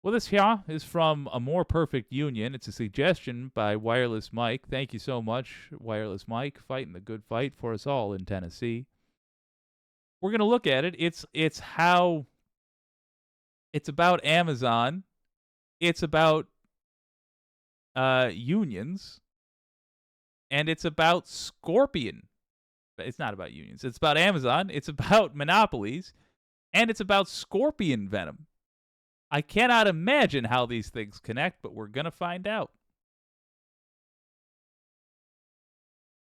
Well, this here is from A More Perfect Union. It's a suggestion by Wireless Mike. Thank you so much, Wireless Mike, fighting the good fight for us all in Tennessee. We're gonna look at it. It's about Amazon. It's about unions, and it's about Scorpion. It's not about unions. It's about Amazon. It's about monopolies, and it's about scorpion venom. I cannot imagine how these things connect, but we're gonna find out.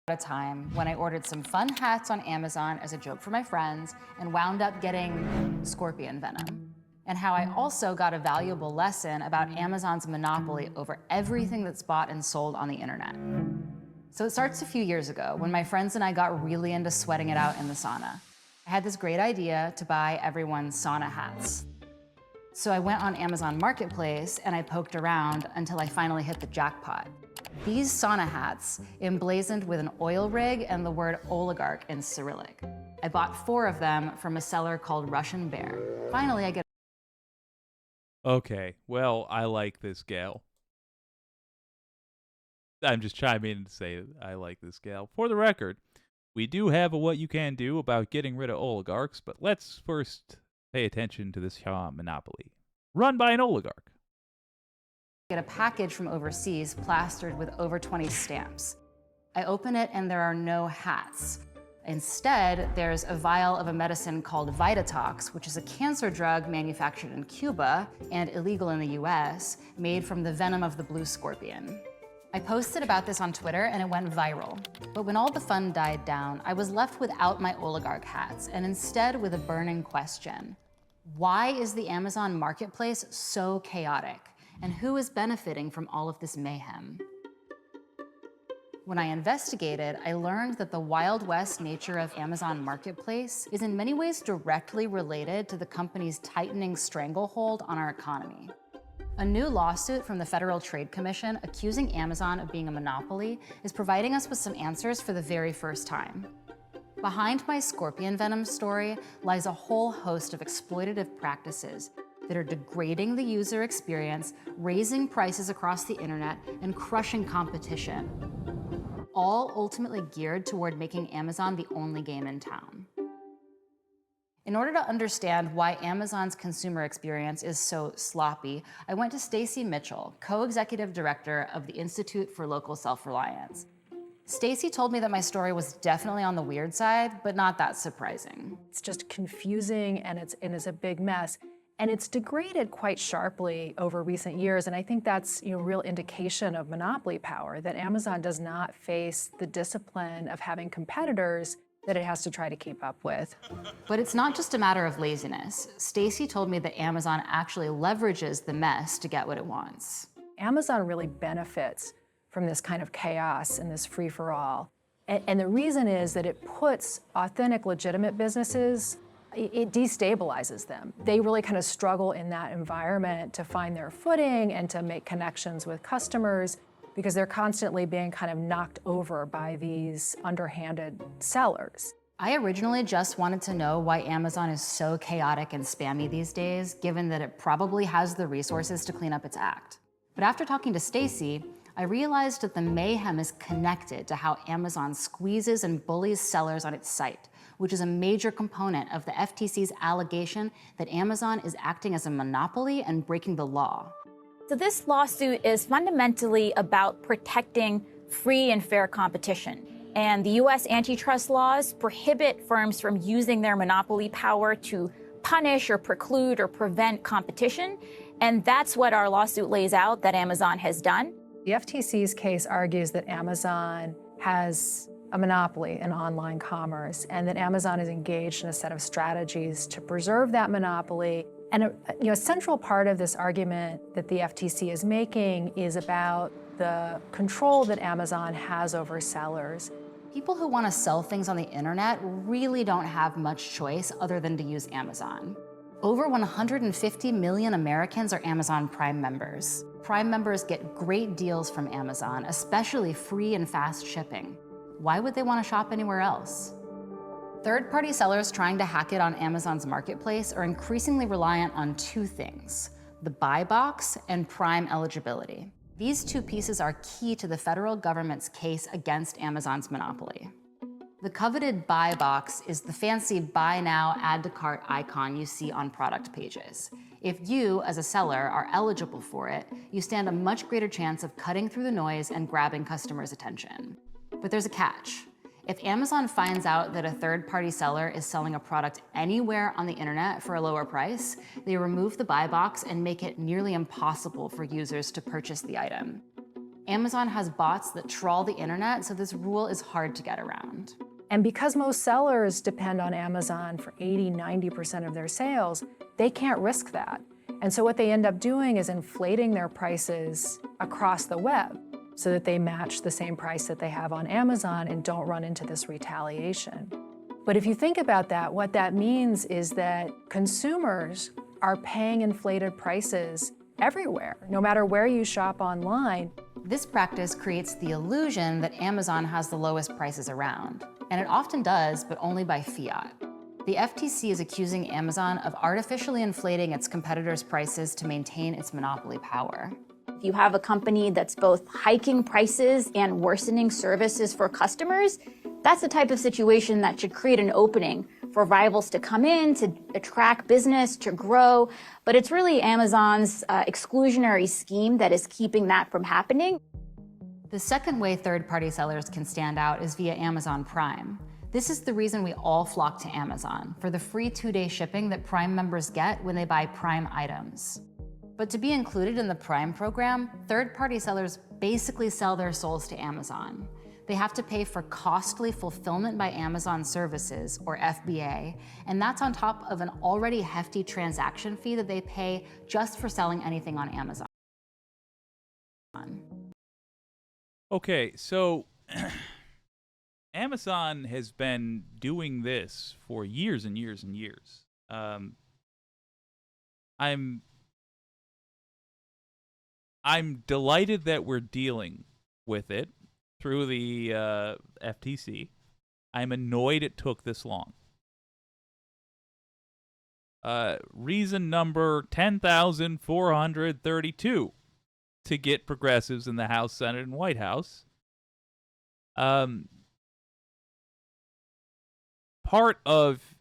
At a time when I ordered some fun hats on Amazon as a joke for my friends and wound up getting scorpion venom. And how I also got a valuable lesson about Amazon's monopoly over everything that's bought and sold on the internet. So it starts a few years ago when my friends and I got really into sweating it out in the sauna. I had this great idea to buy everyone sauna hats. So I went on Amazon Marketplace and I poked around until I finally hit the jackpot. These sauna hats emblazoned with an oil rig and the word oligarch in Cyrillic. I bought 4 of them from a seller called Russian Bear. Finally, I get Okay, well, I like this gal. I'm just chiming in to say I like this gal. For the record, we do have a what you can do about getting rid of oligarchs, but let's first pay attention to this monopoly. Run by an oligarch. a package from overseas plastered with over 20 stamps. I open it and there are no hats. Instead, there's a vial of a medicine called Vitatox, which is a cancer drug manufactured in Cuba and illegal in the US, made from the venom of the blue scorpion. I posted about this on Twitter and it went viral. But when all the fun died down, I was left without my oligarch hats and instead with a burning question. Why is the Amazon marketplace so chaotic? And who is benefiting from all of this mayhem? When I investigated, I learned that the Wild West nature of Amazon Marketplace is in many ways directly related to the company's tightening stranglehold on our economy. A new lawsuit from the Federal Trade Commission accusing Amazon of being a monopoly is providing us with some answers for the very first time. Behind my scorpion venom story lies a whole host of exploitative practices that are degrading the user experience, raising prices across the internet, and crushing competition, all ultimately geared toward making Amazon the only game in town. In order to understand why Amazon's consumer experience is so sloppy, I went to Stacy Mitchell, co-executive director of the Institute for Local Self-Reliance. Stacy told me that my story was definitely on the weird side, but not that surprising. It's just confusing and it's a big mess. And it's degraded quite sharply over recent years, and I think that's a real indication of monopoly power, that Amazon does not face the discipline of having competitors that it has to try to keep up with. But it's not just a matter of laziness. Stacy told me that Amazon actually leverages the mess to get what it wants. Amazon really benefits from this kind of chaos and this free-for-all. And the reason is that it puts authentic, legitimate businesses, it destabilizes them. They really kind of struggle in that environment to find their footing and to make connections with customers because they're constantly being kind of knocked over by these underhanded sellers. I originally just wanted to know why Amazon is so chaotic and spammy these days, given that it probably has the resources to clean up its act. But after talking to Stacy, I realized that the mayhem is connected to how Amazon squeezes and bullies sellers on its site, which is a major component of the FTC's allegation that Amazon is acting as a monopoly and breaking the law. So this lawsuit is fundamentally about protecting free and fair competition. And the U.S. antitrust laws prohibit firms from using their monopoly power to punish or preclude or prevent competition. And that's what our lawsuit lays out that Amazon has done. The FTC's case argues that Amazon has a monopoly in online commerce and that Amazon is engaged in a set of strategies to preserve that monopoly. And a central part of this argument that the FTC is making is about the control that Amazon has over sellers. People who want to sell things on the internet really don't have much choice other than to use Amazon. Over 150 million Americans are Amazon Prime members. Prime members get great deals from Amazon, especially free and fast shipping. Why would they want to shop anywhere else? Third-party sellers trying to hack it on Amazon's marketplace are increasingly reliant on 2 things: the buy box and Prime eligibility. These two pieces are key to the federal government's case against Amazon's monopoly. The coveted buy box is the fancy buy now, add to cart icon you see on product pages. If you, as a seller, are eligible for it, you stand a much greater chance of cutting through the noise and grabbing customers' attention. But there's a catch. If Amazon finds out that a third-party seller is selling a product anywhere on the internet for a lower price, they remove the buy box and make it nearly impossible for users to purchase the item. Amazon has bots that trawl the internet, so this rule is hard to get around. And because most sellers depend on Amazon for 80–90% of their sales, they can't risk that. And so what they end up doing is inflating their prices across the web so that they match the same price that they have on Amazon and don't run into this retaliation. But if you think about that, what that means is that consumers are paying inflated prices everywhere, no matter where you shop online. This practice creates the illusion that Amazon has the lowest prices around, and it often does, but only by fiat. The FTC is accusing Amazon of artificially inflating its competitors' prices to maintain its monopoly power. If you have a company that's both hiking prices and worsening services for customers, that's the type of situation that should create an opening for rivals to come in, to attract business, to grow. But it's really Amazon's exclusionary scheme that is keeping that from happening. The second way third-party sellers can stand out is via Amazon Prime. This is the reason we all flock to Amazon, for the free 2-day shipping that Prime members get when they buy Prime items. But to be included in the Prime program, third-party sellers basically sell their souls to Amazon. They have to pay for costly fulfillment by Amazon services, or FBA, and that's on top of an already hefty transaction fee that they pay just for selling anything on Amazon. Okay, so Amazon has been doing this for years and years and years. I'm delighted that we're dealing with it through the FTC. I'm annoyed it took this long. Reason number 10,432 to get progressives in the House, Senate, and White House. Part of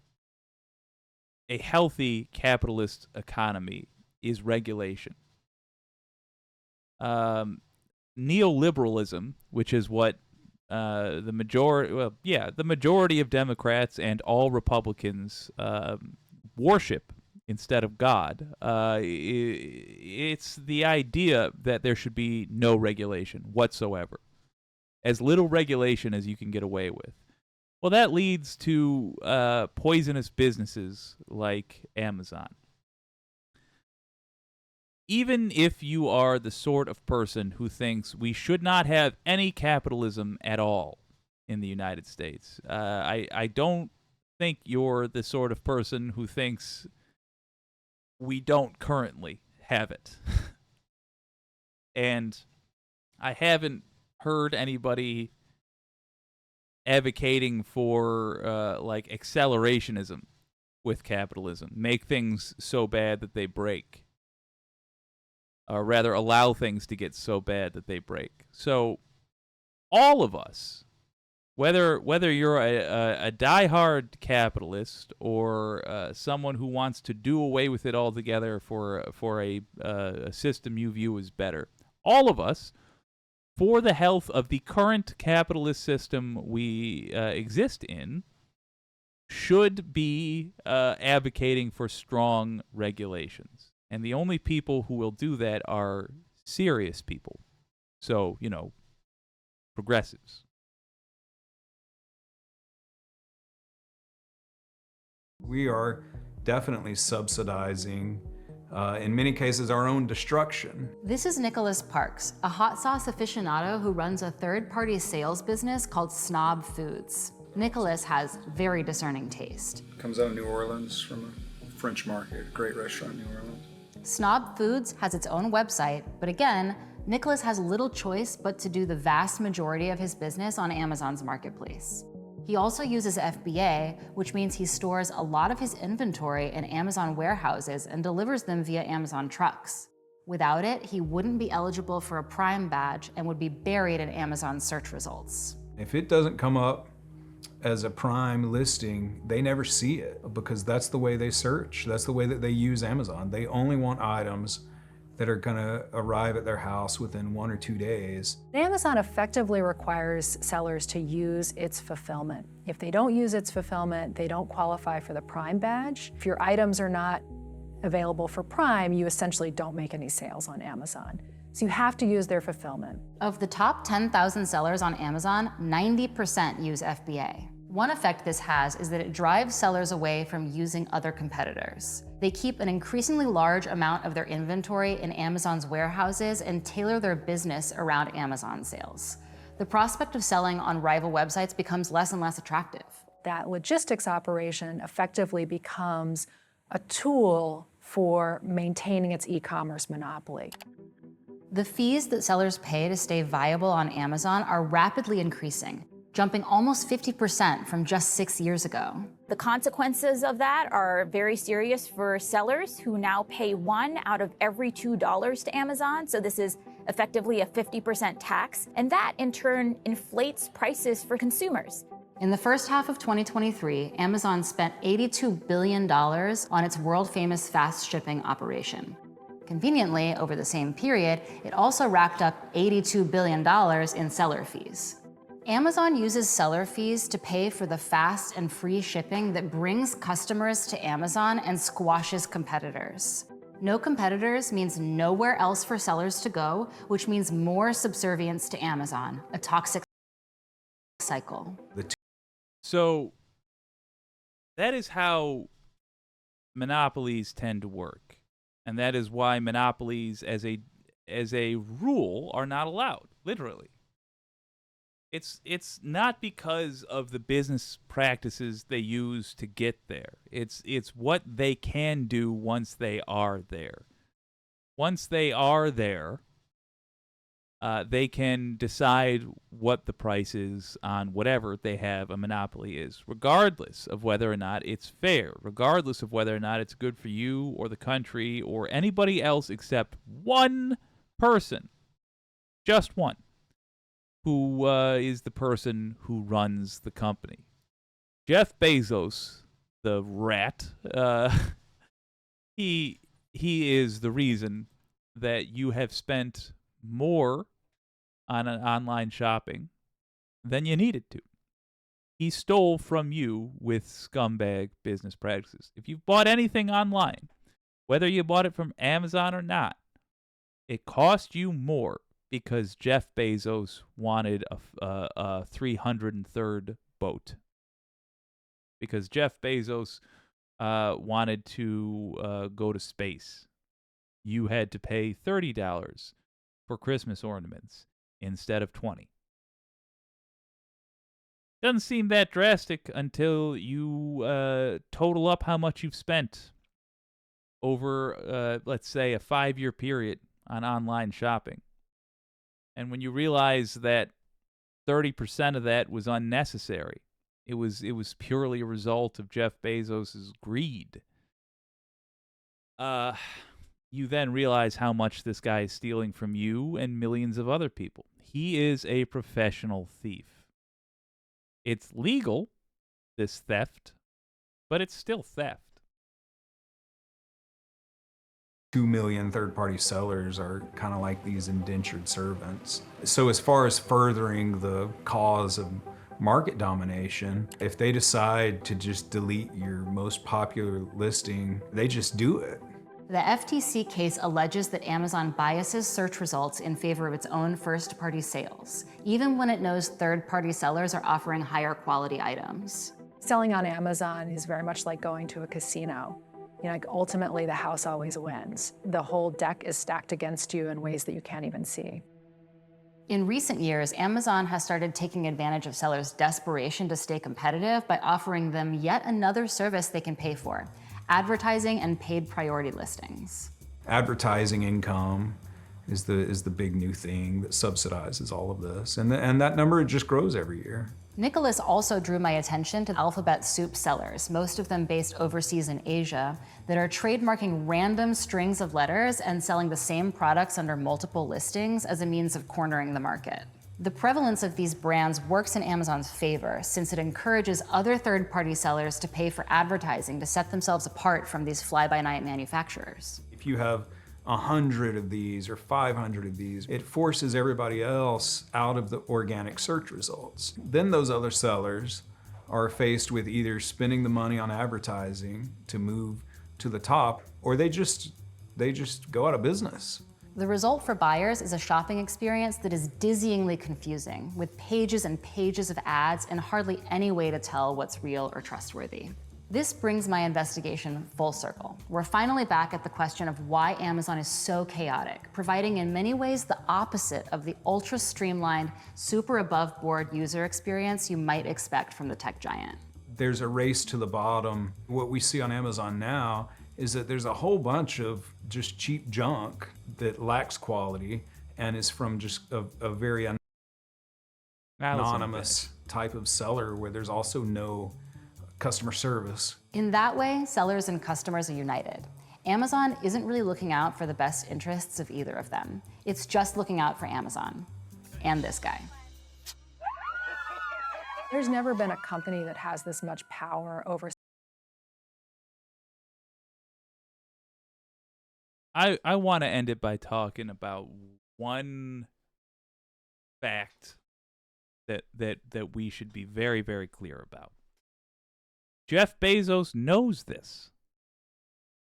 a healthy capitalist economy is regulation. Neoliberalism, which is what the majority of Democrats and all Republicans worship instead of God. It's the idea that there should be no regulation whatsoever. As little regulation as you can get away with. Well, that leads to poisonous businesses like Amazon. Even if you are the sort of person who thinks we should not have any capitalism at all in the United States, I don't think you're the sort of person who thinks we don't currently have it. And I haven't heard anybody advocating for like accelerationism with capitalism, make things so bad that they break. Or rather, allow things to get so bad that they break. So, all of us, whether you're a diehard capitalist or someone who wants to do away with it altogether for a system you view as better, all of us, for the health of the current capitalist system we exist in, should be advocating for strong regulations. And the only people who will do that are serious people. So, progressives. We are definitely subsidizing, in many cases, our own destruction. This is Nicholas Parks, a hot sauce aficionado who runs a third-party sales business called Snob Foods. Nicholas has very discerning taste. Comes out of New Orleans from a French market, great restaurant in New Orleans. Snob Foods has its own website, but again, Nicholas has little choice but to do the vast majority of his business on Amazon's marketplace. He also uses FBA, which means he stores a lot of his inventory in Amazon warehouses and delivers them via Amazon trucks. Without it, he wouldn't be eligible for a Prime badge and would be buried in Amazon search results. If it doesn't come up as a Prime listing, they never see it because that's the way they search. That's the way that they use Amazon. They only want items that are gonna arrive at their house within 1 or 2 days. Amazon effectively requires sellers to use its fulfillment. If they don't use its fulfillment, they don't qualify for the Prime badge. If your items are not available for Prime, you essentially don't make any sales on Amazon. So you have to use their fulfillment. Of the top 10,000 sellers on Amazon, 90% use FBA. One effect this has is that it drives sellers away from using other competitors. They keep an increasingly large amount of their inventory in Amazon's warehouses and tailor their business around Amazon sales. The prospect of selling on rival websites becomes less and less attractive. That logistics operation effectively becomes a tool for maintaining its e-commerce monopoly. The fees that sellers pay to stay viable on Amazon are rapidly increasing, jumping almost 50% from just 6 years ago. The consequences of that are very serious for sellers who now pay $1 out of every $2 to Amazon. So this is effectively a 50% tax, and that in turn inflates prices for consumers. In the first half of 2023, Amazon spent $82 billion on its world-famous fast shipping operation. Conveniently, over the same period, it also racked up $82 billion in seller fees. Amazon uses seller fees to pay for the fast and free shipping that brings customers to Amazon and squashes competitors. No competitors means nowhere else for sellers to go, which means more subservience to Amazon, a toxic cycle. So that is how monopolies tend to work. And that is why monopolies as a rule are not allowed, literally. It's not because of the business practices they use to get there. It's what they can do once they are there. Once they are there, they can decide what the price is on whatever they have a monopoly is, regardless of whether or not it's fair, regardless of whether or not it's good for you or the country or anybody else except one person, just one, who is the person who runs the company. Jeff Bezos, the rat, he is the reason that you have spent more on an online shopping than you needed to. He stole from you with scumbag business practices. If you've bought anything online, whether you bought it from Amazon or not, it cost you more because Jeff Bezos wanted a 303rd boat. Because Jeff Bezos wanted to go to space. You had to pay $30 for Christmas ornaments instead of $20. Doesn't seem that drastic until you total up how much you've spent over, let's say, a 5-year period on online shopping. And when you realize that 30% of that was unnecessary, it was purely a result of Jeff Bezos' greed. You then realize how much this guy is stealing from you and millions of other people. He is a professional thief. It's legal, this theft, but it's still theft. 2 million third-party sellers are kind of like these indentured servants. So as far as furthering the cause of market domination, if they decide to just delete your most popular listing, they just do it. The FTC case alleges that Amazon biases search results in favor of its own first-party sales, even when it knows third-party sellers are offering higher quality items. Selling on Amazon is very much like going to a casino. You know, like ultimately the house always wins. The whole deck is stacked against you in ways that you can't even see. In recent years, Amazon has started taking advantage of sellers' desperation to stay competitive by offering them yet another service they can pay for: advertising and paid priority listings. Advertising income is the big new thing that subsidizes all of this, and that number just grows every year. Nicholas also drew my attention to alphabet soup sellers, most of them based overseas in Asia, that are trademarking random strings of letters and selling the same products under multiple listings as a means of cornering the market. The prevalence of these brands works in Amazon's favor, since it encourages other third-party sellers to pay for advertising to set themselves apart from these fly-by-night manufacturers. If you have 100 of these or 500 of these, it forces everybody else out of the organic search results. Then those other sellers are faced with either spending the money on advertising to move to the top, or they just go out of business. The result for buyers is a shopping experience that is dizzyingly confusing, with pages and pages of ads and hardly any way to tell what's real or trustworthy. This brings my investigation full circle. We're finally back at the question of why Amazon is so chaotic, providing in many ways the opposite of the ultra-streamlined, super above-board user experience you might expect from the tech giant. There's a race to the bottom. What we see on Amazon now is that there's a whole bunch of just cheap junk that lacks quality and is from just a very anonymous type of seller where there's also no customer service. In that way, sellers and customers are united. Amazon isn't really looking out for the best interests of either of them. It's just looking out for Amazon and this guy. There's never been a company that has this much power over. I want to end it by talking about one fact that we should be very, very clear about. Jeff Bezos knows this.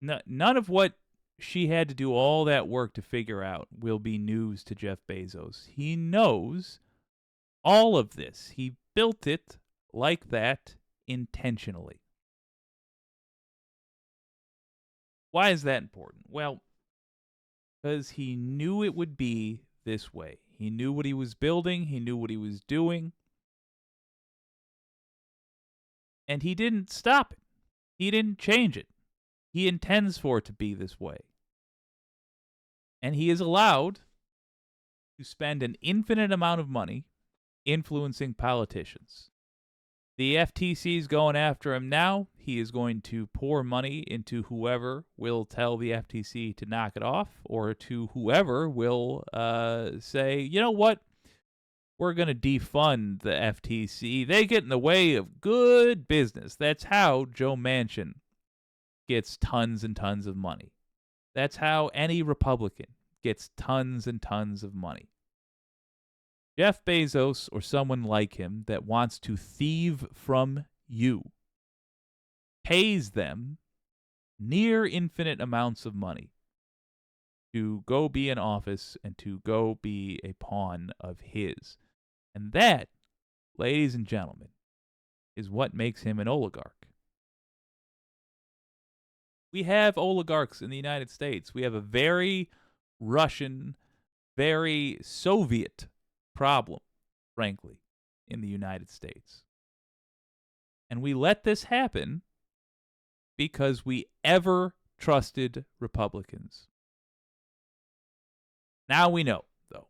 None of what she had to do all that work to figure out will be news to Jeff Bezos. He knows all of this. He built it like that intentionally. Why is that important? Well, because he knew it would be this way. He knew what he was building. He knew what he was doing. And he didn't stop it. He didn't change it. He intends for it to be this way. And he is allowed to spend an infinite amount of money influencing politicians. The FTC is going after him now. He is going to pour money into whoever will tell the FTC to knock it off, or to whoever will say, you know what? We're going to defund the FTC. They get in the way of good business. That's how Joe Manchin gets tons and tons of money. That's how any Republican gets tons and tons of money. Jeff Bezos, or someone like him that wants to thieve from you, pays them near infinite amounts of money to go be in office and to go be a pawn of his. And that, ladies and gentlemen, is what makes him an oligarch. We have oligarchs in the United States. We have a very Russian, very Soviet problem, frankly, in the United States. And we let this happen because we ever trusted Republicans. Now we know, though.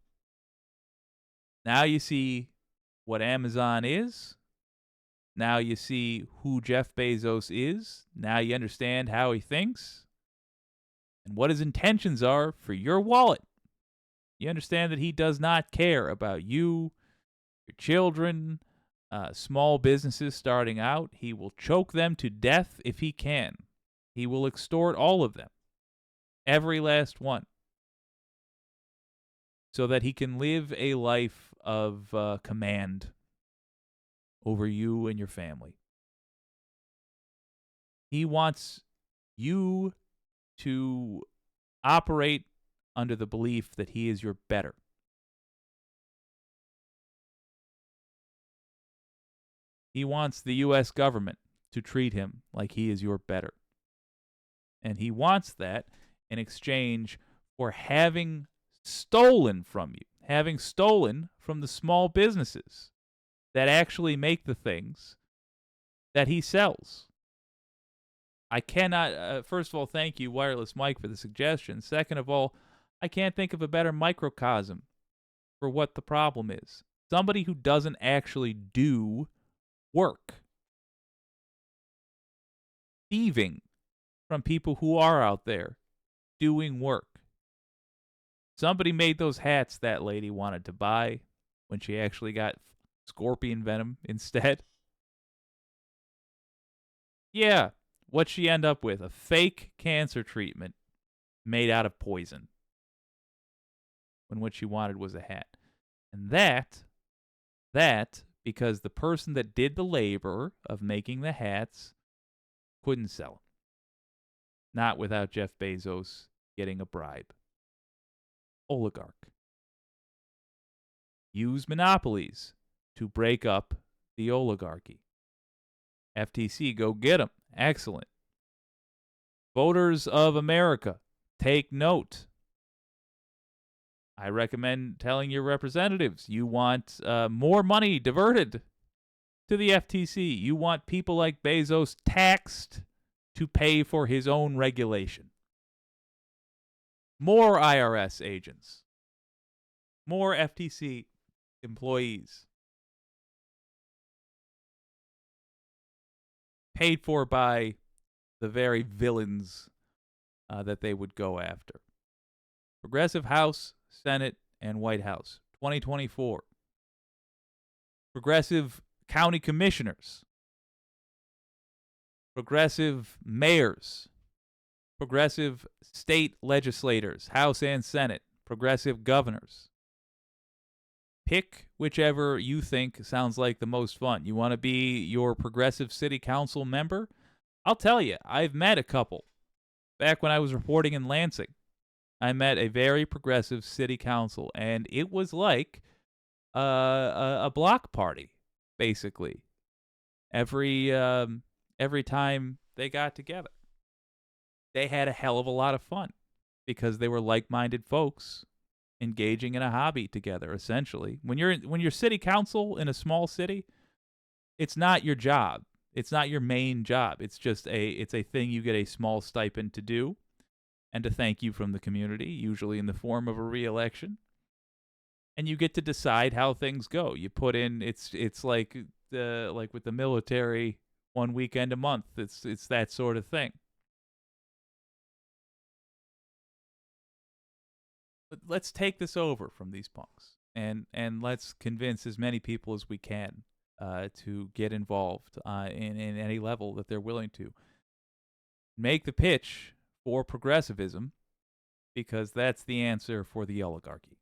Now you see what Amazon is. Now you see who Jeff Bezos is. Now you understand how he thinks and what his intentions are for your wallet. You understand that he does not care about you, your children, small businesses starting out. He will choke them to death if he can. He will extort all of them, every last one, so that he can live a life of command over you and your family. He wants you to operate under the belief that he is your better. He wants the U.S. government to treat him like he is your better. And he wants that in exchange for having stolen from you, having stolen from the small businesses that actually make the things that he sells. I cannot, first of all, thank you, Wireless Mike, for the suggestion. Second of all, I can't think of a better microcosm for what the problem is. somebody who doesn't actually do work. Thieving from people who are out there doing work. Somebody made those hats that lady wanted to buy when she actually got scorpion venom instead. Yeah, what'd she end up with? A fake cancer treatment made out of poison. When what she wanted was a hat. And that, because the person that did the labor of making the hats couldn't sell them. Not without Jeff Bezos getting a bribe. Oligarch. Use monopolies to break up the oligarchy. FTC, go get them. Excellent. Voters of America, take note. I recommend telling your representatives you want more money diverted to the FTC. You want people like Bezos taxed to pay for his own regulation. More IRS agents. More FTC employees. Paid for by the very villains that they would go after. Progressive House, Senate, and White House, 2024. Progressive county commissioners. Progressive mayors. Progressive state legislators, House and Senate. Progressive governors. Pick whichever you think sounds like the most fun. You want to be your progressive city council member? I'll tell you, I've met a couple. Back when I was reporting in Lansing, I met a very progressive city council, and it was like a block party, basically. Every time they got together, they had a hell of a lot of fun because they were like-minded folks engaging in a hobby together. Essentially, when you're city council in a small city, it's not your job. It's not your main job. It's just a thing you get a small stipend to do, and to thank you from the community, usually in the form of a re-election. And you get to decide how things go. You put in it's like with the military, one weekend a month. It's that sort of thing. But let's take this over from these punks, and let's convince as many people as we can to get involved in any level that they're willing to. Make the pitch for progressivism, because that's the answer for the oligarchy.